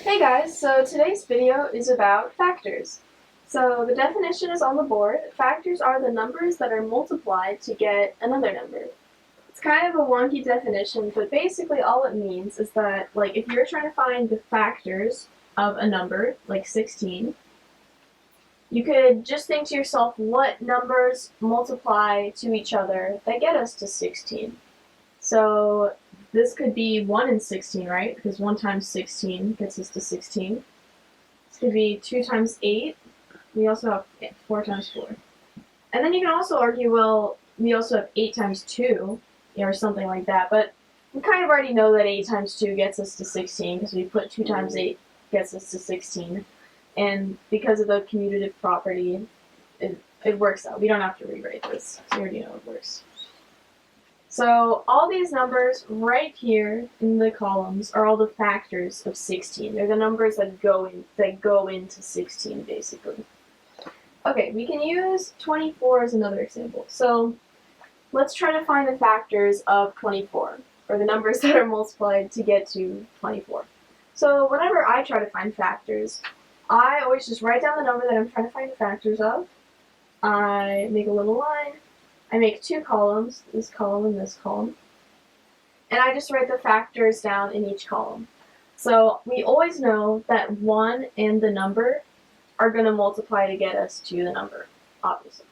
Hey guys, so today's video is about factors. So the definition is on the board. Factors are the numbers that are multiplied to get another number. It's kind of a wonky definition, but basically all it means is that, like, if you're trying to find the factors of a number, like 16, you could just think to yourself what numbers multiply to each other that get us to 16. So this could be 1 and 16, right? Because 1 times 16 gets us to 16. This could be 2 times 8. We also have 4 times 4. And then you can also argue, well, we also have 8 times 2, or something like that. But we kind of already know that 8 times 2 gets us to 16, because we put 2 times 8 gets us to 16. And because of the commutative property, it works out. We don't have to rewrite this, because we already know it works. So all these numbers right here in the columns are all the factors of 16. They're the numbers that go into 16, basically. Okay, we can use 24 as another example. So let's try to find the factors of 24, or the numbers that are multiplied to get to 24. So whenever I try to find factors, I always just write down the number that I'm trying to find the factors of. I make a little line. I make 2 columns, this column and this column, and I just write the factors down in each column. So we always know that 1 and the number are going to multiply to get us to the number, obviously.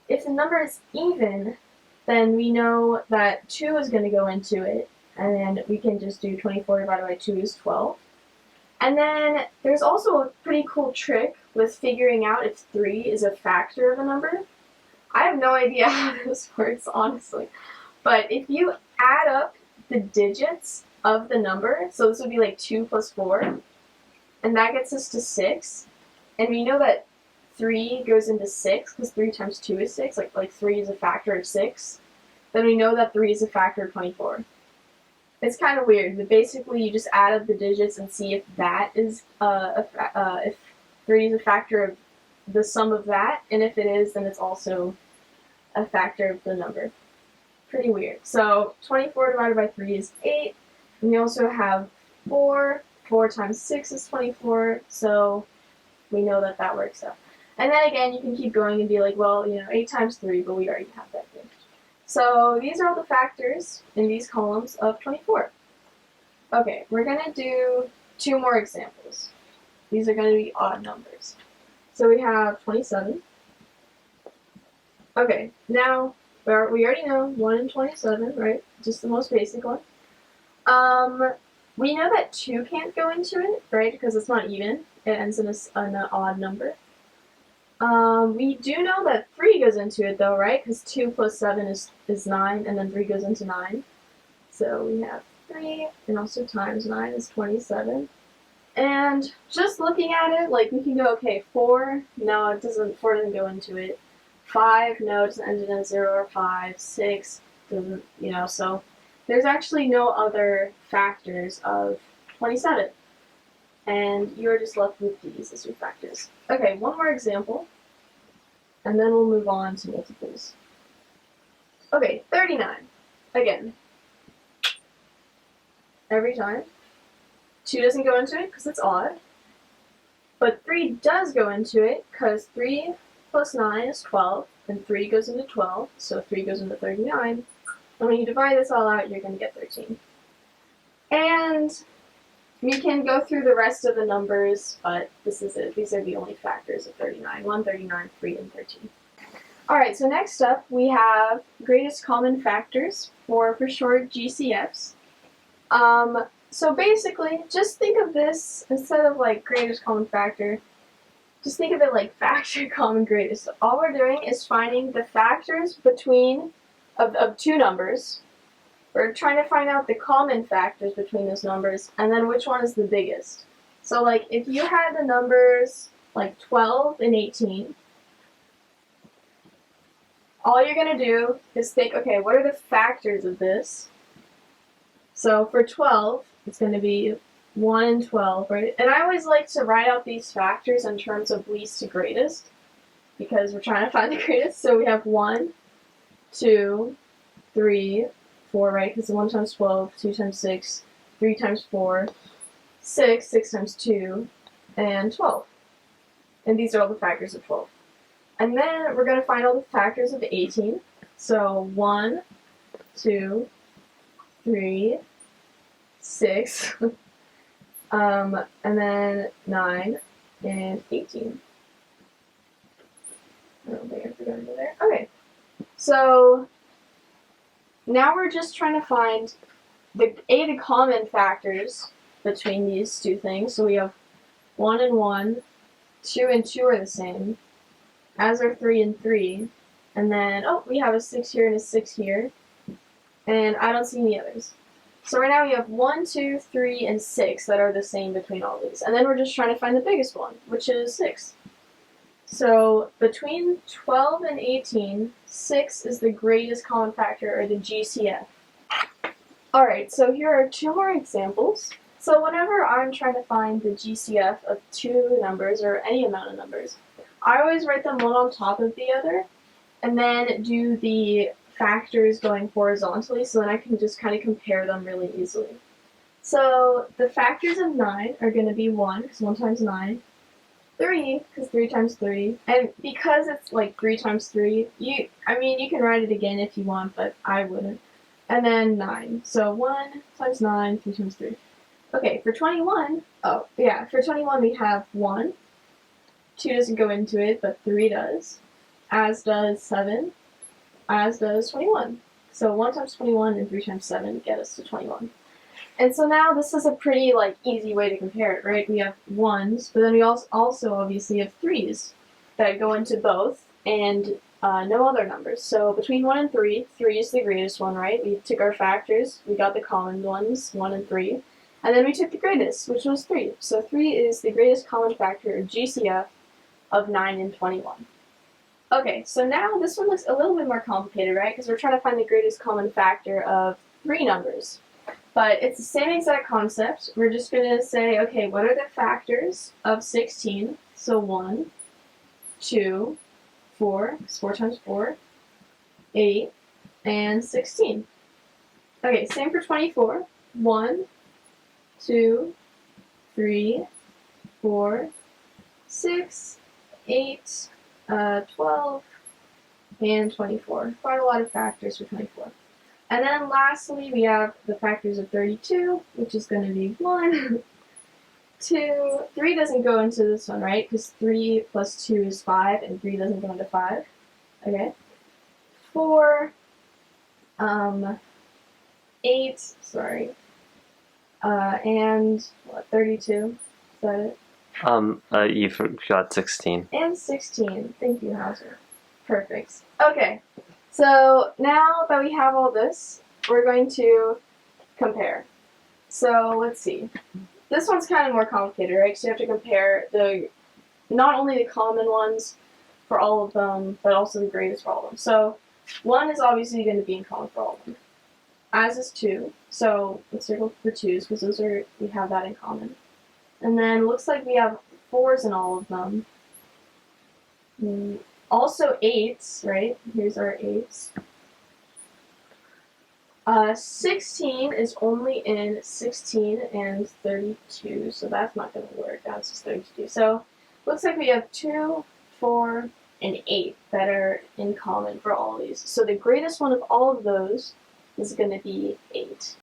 If the number is even, then we know that 2 is going to go into it, and then we can just do 24 divided by 2 is 12. And then there's also a pretty cool trick with figuring out if 3 is a factor of a number. I have no idea how this works, honestly. But if you add up the digits of the number, so this would be like 2 plus 4, and that gets us to 6. And we know that 3 goes into 6, because 3 times 2 is 6, like 3 is a factor of 6. Then we know that 3 is a factor of 24. It's kind of weird, but basically you just add up the digits and see if that is if 3 is a factor of the sum of that, and if it is, then it's also a factor of the number. Pretty weird. So 24 divided by 3 is 8, and we also have 4. 4 times 6 is 24, so we know that that works out. And then again, you can keep going and be like, well, 8 times 3, but we already have that here. So these are all the factors in these columns of 24. Okay, we're going to do 2 more examples. These are going to be odd numbers. So we have 27. Okay, now we already know 1 and 27, right? Just the most basic one. We know that 2 can't go into it, right? Because it's not even. It ends in an odd number. We do know that 3 goes into it though, right? Because 2 plus 7 is 9, and then 3 goes into 9. So we have 3, and also times 9 is 27. And just looking at it, like, we can go, okay, 4, no, 4 doesn't go into it. 5, no, it doesn't end in a 0 or 5. 6 doesn't, so there's actually no other factors of 27. And you're just left with these as your factors. Okay, one more example, and then we'll move on to multiples. Okay, 39. Again, every time. 2 doesn't go into it because it's odd. But 3 does go into it because 3 plus 9 is 12, and 3 goes into 12, so 3 goes into 39. And when you divide this all out, you're going to get 13. And we can go through the rest of the numbers, but this is it. These are the only factors of 39. 1, 39, 3, and 13. Alright, so next up we have greatest common factors, for short GCFs. So basically, just think of this, instead of like greatest common factor, just think of it like factor common greatest. All we're doing is finding the factors of 2 numbers. We're trying to find out the common factors between those numbers, and then which one is the biggest. So like, if you had the numbers like 12 and 18, all you're going to do is think, okay, what are the factors of this? So for 12, it's going to be 1 and 12, right? And I always like to write out these factors in terms of least to greatest, because we're trying to find the greatest. So we have 1, 2, 3, 4, right? Because 1 times 12, 2 times 6, 3 times 4, 6, 6 times 2, and 12. And these are all the factors of 12. And then we're going to find all the factors of 18. So 1, 2, 3, 6, and then 9, and 18. I don't think I forgot over there. Okay, so now we're just trying to find the common factors between these two things. So we have 1 and 1, 2 and 2 are the same, as are 3 and 3, and then, oh, we have a 6 here and a 6 here, and I don't see any others. So right now we have 1, 2, 3, and 6 that are the same between all these, and then we're just trying to find the biggest one, which is 6. So between 12 and 18, 6 is the greatest common factor, or the GCF. Alright, so here are two more examples. So whenever I'm trying to find the GCF of two numbers, or any amount of numbers, I always write them one on top of the other, and then do the factors going horizontally, so then I can just kind of compare them really easily. So the factors of 9 are going to be 1, because 1 times 9, 3, because 3 times 3, and because it's like 3 times 3, you can write it again if you want, but I wouldn't. And then 9, so 1 times 9, 3 times 3. Okay, for 21, for 21 we have 1, 2 doesn't go into it, but 3 does, as does 7, as does 21. So 1 times 21 and 3 times 7 get us to 21. And so now this is a pretty easy way to compare it, right? We have 1s, but then we also obviously have 3s that go into both, and no other numbers. So between 1 and 3, 3 is the greatest one, right? We took our factors, we got the common ones, 1 and 3, and then we took the greatest, which was 3. So 3 is the greatest common factor, or GCF, of 9 and 21. Okay, so now this one looks a little bit more complicated, right? Because we're trying to find the greatest common factor of 3 numbers. But it's the same exact concept. We're just going to say, okay, what are the factors of 16? So 1, 2, 4, because 4 times 4, 8, and 16. Okay, same for 24. 1, 2, 3, 4, 6, 8, 12, and 24. Quite a lot of factors for 24. And then lastly, we have the factors of 32, which is going to be 1, 2, 3 doesn't go into this one, right? Because 3 plus 2 is 5, and 3 doesn't go into 5. Okay. 4, 8, sorry, and 32, is that it? You forgot 16. And 16, thank you, Hauser. Perfect. Okay. So now that we have all this, we're going to compare. So let's see. This one's kind of more complicated, right? So you have to compare not only the common ones for all of them, but also the greatest for all of them. So 1 is obviously going to be in common for all of them, as is 2. So let's circle for 2s because we have that in common. And then looks like we have 4s in all of them. Also 8s, right? Here's our 8s. 16 is only in 16 and 32, so that's not going to work. That's just 32. So looks like we have 2, 4, and 8 that are in common for all of these. So the greatest one of all of those is going to be 8.